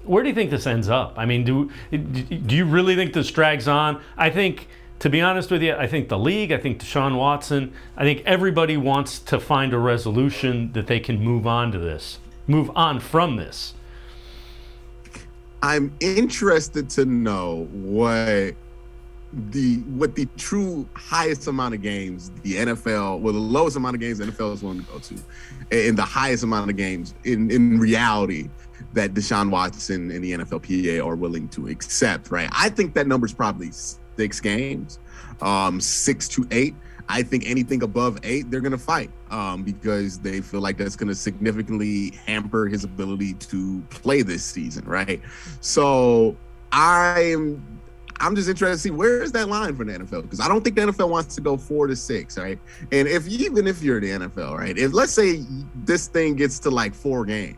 Where do you think this ends up? I mean, do you really think this drags on? I think, to be honest with you, I think the league, I think Deshaun Watson, I think everybody wants to find a resolution that they can move on from this. I'm interested to know what the true highest amount of games the NFL, well, the lowest amount of games the NFL is willing to go to, and the highest amount of games in reality that Deshaun Watson and the NFLPA are willing to accept, right? I think that number's probably 6 games, 6 to 8. I think anything above 8, they're going to fight because they feel like that's going to significantly hamper his ability to play this season, right? So I'm just interested to see where is that line for the NFL, because I don't think the NFL wants to go 4 to 6, right? And even if you're the NFL, right, if let's say this thing gets to like 4 games,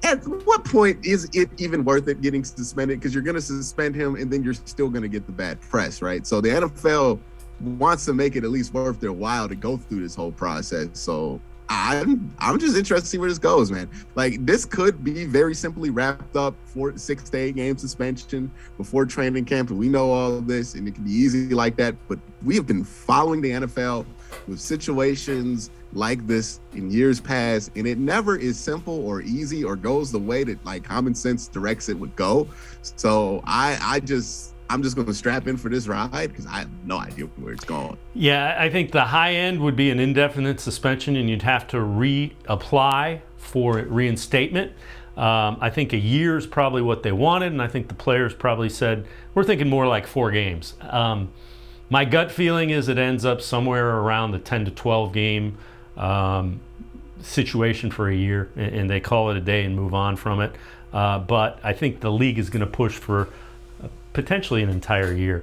at what point is it even worth it getting suspended? Because you're going to suspend him and then you're still going to get the bad press, right? So the NFL wants to make it at least worth their while to go through this whole process. So I'm just interested to see where this goes, man. Like, this could be very simply wrapped up for 6 to 8 game suspension before training camp, and we know all of this, and it can be easy like that. But we have been following the NFL with situations like this in years past, and it never is simple or easy or goes the way that like common sense directs it would go. So I'm just going to strap in for this ride because I have no idea where it's going. Yeah, I think the high end would be an indefinite suspension, and you'd have to reapply for reinstatement. I think a year is probably what they wanted, and I think the players probably said, we're thinking more like 4 games. My gut feeling is it ends up somewhere around the 10 to 12 game situation for a year, and they call it a day and move on from it. But I think the league is going to push for potentially an entire year.